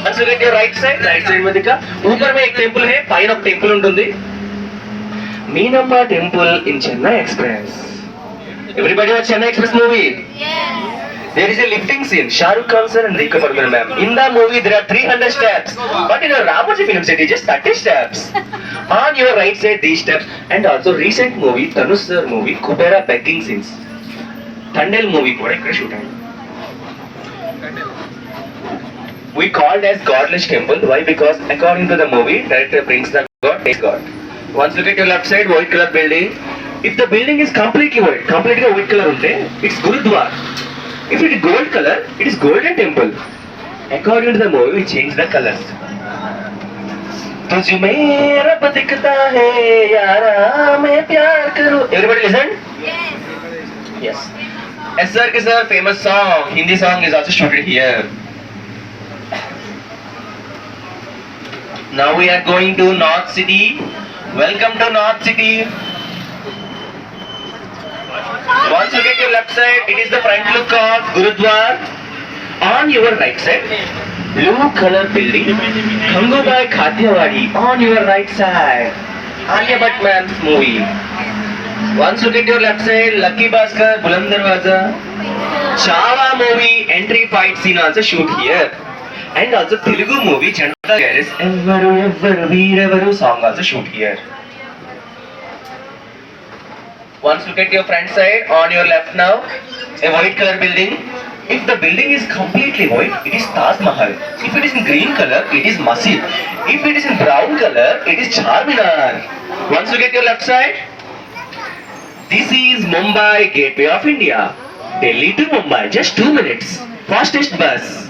Once you get your right side में दिखा ऊपर में एक टेंपल है, पाइन ऑफ टेंपल ఉంటుంది. Meenamma temple in Chennai Express. Everybody watch Chennai Express movie? Yes. There is a lifting scene. Shah Rukh Khan sir and Deepika Padukone ma'am. In the movie there are 300 steps, but in a Ramoji film set it is 30 steps. On your right side these steps, and also recent movie Dhanush sir movie Kubera begging scenes. Thandel movie కూడా ఇక్కడ shoot అయింది. We called as godless temple. Why? Because according to the movie, director brings the god, takes god. Once look at your left side, white color building. If the building is completely white color unte, it's Gurudwar. If it is gold color, it is golden temple. According to the movie, we change the colors. तुझ में रब दिखता है यारा मैं प्यार करूं. Everybody listen? Yes. Yes. SR famous song, Hindi song is also shooted here. Now we are going to North City. Welcome to North City. Once you get your left side, it is the front look of Gurudwar. On your right side, blue color building, Gangubai Kathiawadi. On your right side, Alia Bhatt ma'am's movie. Once you get your left side, Lucky Bhaskar, Buland Darwaza, Chava movie entry fight scene also shoot here. And also Telugu movie Janta Garris Evvaru Evvaru Veerevaru song also shoot here. Once look at your front side, on your left now, a white color building. If the building is completely white, it is Taj Mahal. If it is in green color, it is Masjid. If it is in brown color, it is Charminar. Once you get your left side, this is Mumbai Gateway of India. Delhi to Mumbai, just 2 minutes. Fastest bus.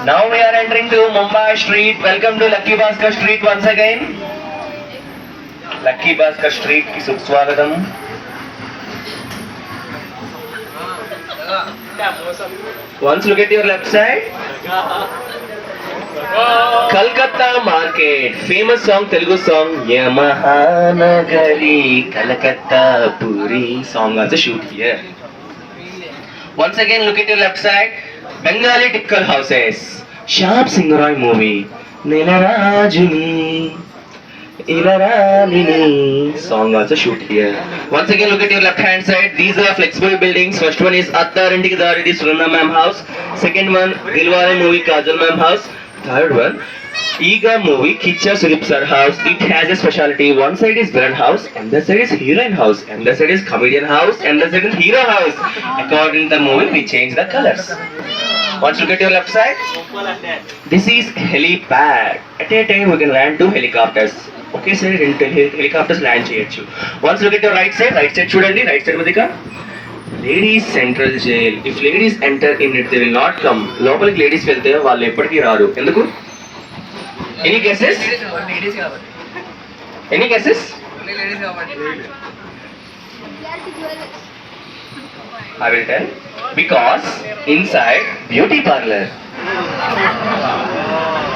Now we are entering to Mumbai Street. Welcome to Lucky Bhaskar Street once again. Lucky Bhaskar Street ki subswagatam. Once look at your left side. Kolkata Market, famous song, Telugu song, Yamahanagari, Kolkata Puri song also shoot here. Once again look at your left side, Bengali typical houses, Sharp Singh-Roy movie, Nelarajuni, Ilaramini song also shoot here. Once again look at your left hand side, these are flexible buildings. First one is Attar Inti Daridi Surana ma'am house. Second one, Dilwale movie Kajal ma'am house. Third one, Eager movie Kicha Sudeep sir house. It has a specialty. One side is villain house, and the side is heroine house, and the side is comedian house, and the side is hero house. According to the movie, we change the colors. Once look at your left side, this is helipad. At a time we can land 2 helicopters. Okay sir, helicopters land cheyochu. Once look at your right side chudandi, right side madika. Ladies Central Jail. If ladies enter in it, they will not come. Lopaliki ladies వెళ్తే వాళ్ళు ఎప్పటికీ రారు. ఎందుకు? Any guesses? Any guesses? I will tell. Because inside beauty parlor.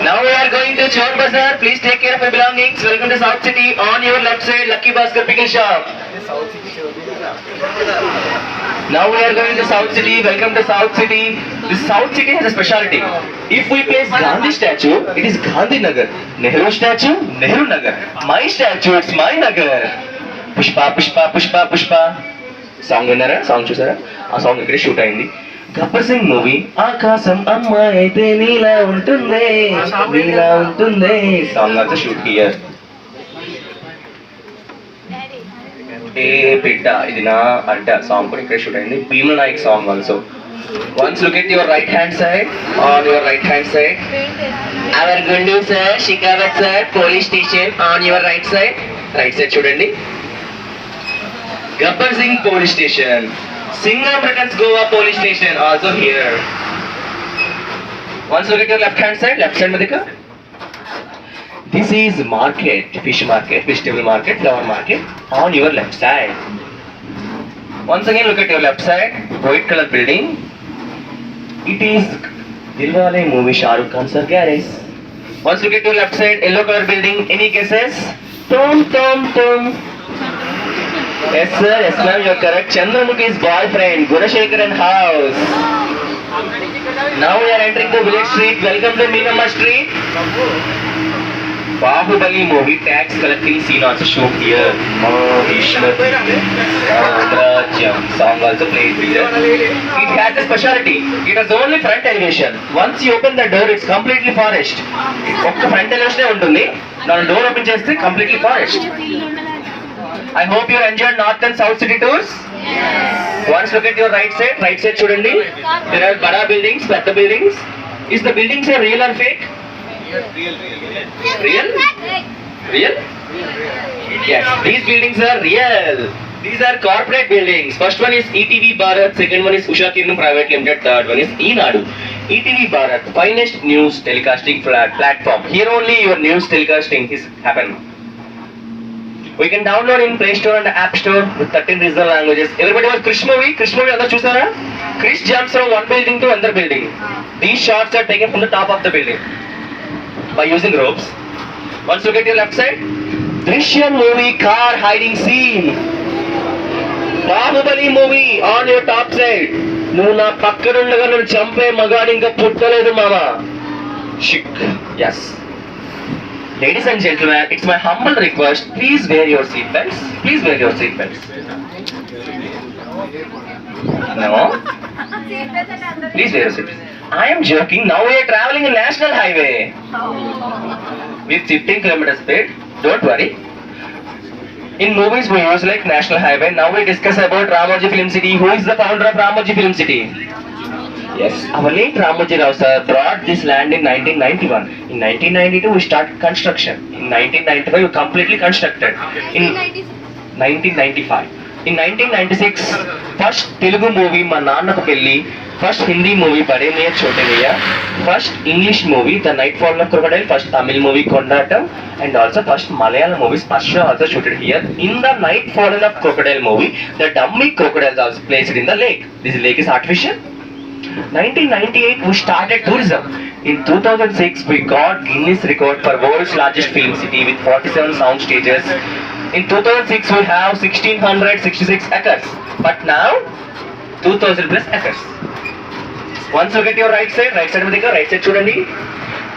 Now we are going to Chowk Bazaar. Please take care of your belongings. Welcome to South City. On your left side, Lucky Bhaskar Pickle Shop. Now we are going to South City. Welcome to South City. This South City has a specialty. If we place Gandhi statue, it is Gandhi Nagar. Nehru statue, Nehru Nagar. My statue, it's my Nagar. Pushpa, Pushpa, Pushpa, Pushpa. Song విన్నారా? Song చూసారా? ఆ song ఇక్కడ shoot అయింది. Gabbar Singh movie ఆకాశం అమ్మాయి అయితే నీలా ఉంటుందే నీలా ఉంటుందే సాంగ్ ఆల్సో షూట్ హియర్. ఏ బిడ్డ ఇది నా అడ్డ సాంగ్ కూడా ఇక్కడ షూట్ అయింది. Bheema Nayak song also. Once look at your right hand side. On your right hand side, our Gundu sir, Shikawat sir, police station. On your right side చూడండి, Gabbar Singh police station. Singham returns Goa police station also here. Once look at your left hand side madika. This is market, fish market, vegetable market, flower market. On your left side. Once again look at your left side, white color building. It is Dilwale movie Shah Rukh Khan sir garage. Once look at your left side, yellow color building. Any guesses? Tom. Yes sir, yes ma'am, you are correct. Chandramukhi's boyfriend, Gunashekaran house. Now we are entering the village street. Welcome to Meenamma Street. Bahubali movie tax collecting scene also shoot here. Mahishmati Saamrajyam song also played here. It has a speciality. It has only front elevation. Once you open the door, it's completely forest. ఒక్క front elevation ఉంటుంది. మనం door open చేస్తే completely forest. I hope you enjoyed North and South City tours. Once look at your right side చూడండి. There are bada buildings, పెద్ద buildings. Is the buildings a real or fake? Real? Real? Yes, these buildings are real. These are corporate buildings. First one is ETV Bharat, second one is Usha Kiran Private Limited, third one is Eenadu. ETV Bharat, finest news telecasting platform. Here only your news telecasting is happen. We can download in Play Store and App Store with 13 regional languages. Everybody was Krish movie? Krish movie andar chusara? Krish jumps from one building to another building. These shots are taken from the top of the building by using ropes. Once look at your left side. Drishyam movie car hiding scene. Bahubali movie on your top side. నువ్వు నా పక్కనుండగా నన్ను చంపే మగాడు ఇంకా పుట్టలేదు మామా. Chic. Yes. Ladies and gentlemen, it's my humble request. Please wear your seatbelts. Please wear your seatbelts. No? Please wear your seatbelts. I am joking. Now we are traveling in National Highway with 15 kilometers speed. Don't worry. In movies we use like National Highway. Now we discuss about Ramoji Film City. Who is the founder of Ramoji Film City? Yes, our late Ramoji Rao sir brought this land in 1991. In 1992 we started construction. In 1995 we completely constructed. In 1995. In 1996, first Telugu movie Ma Nannaku Pelli, first Hindi movie Bade Miyan Chote Miyan, first English movie The Nightfall of Crocodile, first Tamil movie Kondatam, and also first Malayalam movie Sparsha also shooted here. In the Nightfall of Crocodile movie, the dummy crocodiles are placed in the lake. This lake is artificial. 1998 we started tourism. In 2006 we got Guinness record for world's largest film city with 47 sound stages. In 2006 we have 1666 acres, but now 2000 plus acres. Once look at your right side Madhika, right side chudandi.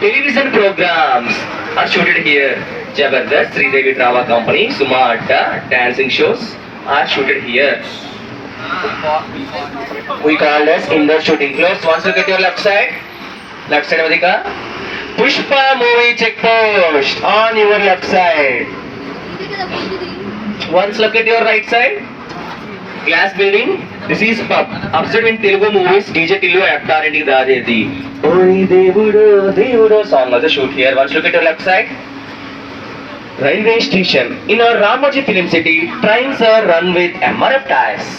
Television programs are shooted here. Jabardast, Sridevi Drama Company, Suma Adda, dancing shows are shooted here. We call this indoor shooting close. Once look at your left side Madhika. Pushpa movie checkpost on your left side. Once look at your right side. Glass building. This is pub. Upset in Telugu movies. DJ Tillu Attarinti Dadedi. Oi Devudu Devudu song also shoot here. Once look at your left side. Railway station. In our Ramoji Film City, trains are run with MRF tires.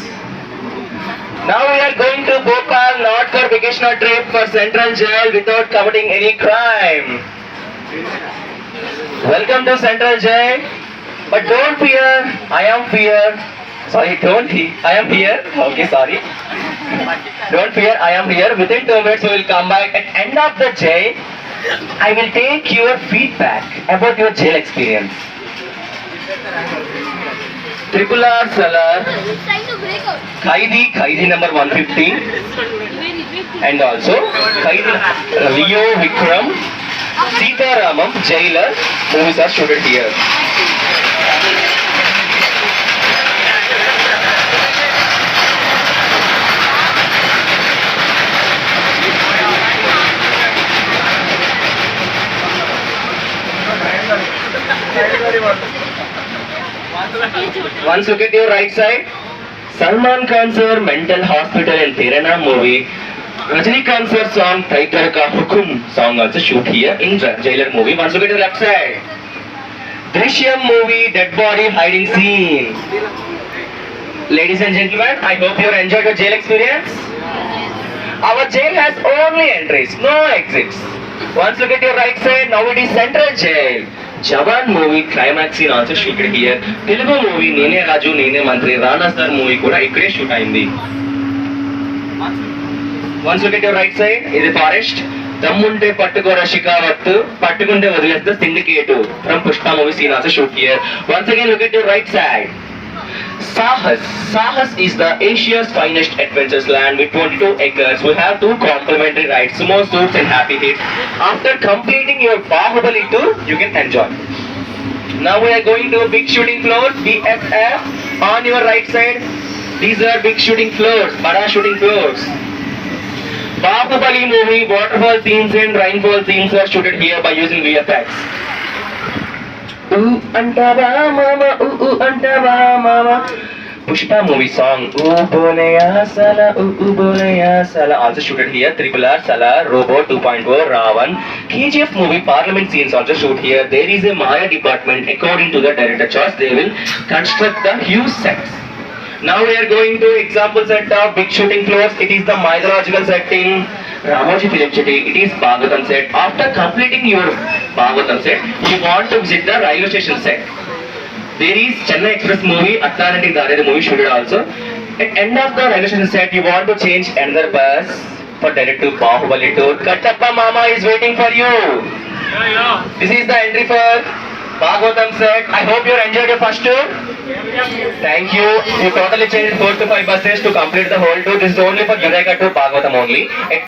Now we are going to Bhopal, not for vacational trip, for Central Jail without committing any crime. Welcome to Central Jail. But don't fear, I am here. Sorry, I am here. Okay, sorry. Don't fear, I am here. Within 2 minutes we will come back. At end of the jail, I will take your feedback about your jail experience. Triple R Salar, Kaidi number 115, and also Kaidi Leo Vikram, Sita Ramam, Jailer, movies are shooted here. Once look at your right side, Salman Khan sir mental hospital in Terana movie, Rajinikanth sir song Tiger Ka Hukum song also shoot here in Jailer movie. Once look at your left side, Drishyam movie dead body hiding scene. Ladies and gentlemen, I hope you enjoyed your jail experience. Our jail has only entries, no exits. Once look at your right side, now it is Central Jail. Jawan movie climax scene also shooted here. Telugu movie Nene Raju Nene Mantri Rana Sir movie kuda ikkade shoot ayindi. Once look at your right side, ఇది forest. దమ్ముంటే పట్టుకోరా షికావత్, పట్టుకుంటే వదిలేస్తే syndicate from Pushpa movie scene also shoot here. Once again look at your right side. Sahas. Sahas is the Asia's finest adventures land with 22 acres. We have two complimentary rides, sumo suits and happy hits. After completing your Bahubali tour, you can enjoy. Now we are going to big shooting floors, BFF. On your right side, these are big shooting floors, Bada shooting floors. Bahubali movie waterfall scenes and rainfall scenes are shooted here by using VFX. Ooh antava mama, ooh antava mama. Pushpa movie song Ooh Boleya Sala, ooh Boleya Sala also shooted here. Triple R, Salar, Robo 2.0, Ravan. KGF movie parliament scenes also shoot here. There is a Maya department. According to the director choice, they will construct the huge sets. Now we are going to example set of big shooting floors. It is the mythological set in Ramoji Film City. It is Bhagavatam set. After completing your Bhagavatam set, you want to visit the railway station set. There is Chennai Express movie, Attaranti Dare movie shooted also. At end of the railway station set, you want to change another bus for direct to Bahubali tour. Kattappa Mama is waiting for you. This is the entry for Bhagavatam set. I hope you enjoyed your first tour. Thank you. You totally changed 4 to 5 buses to complete the whole tour. This is only for Vinayaga to Bhagavatam only.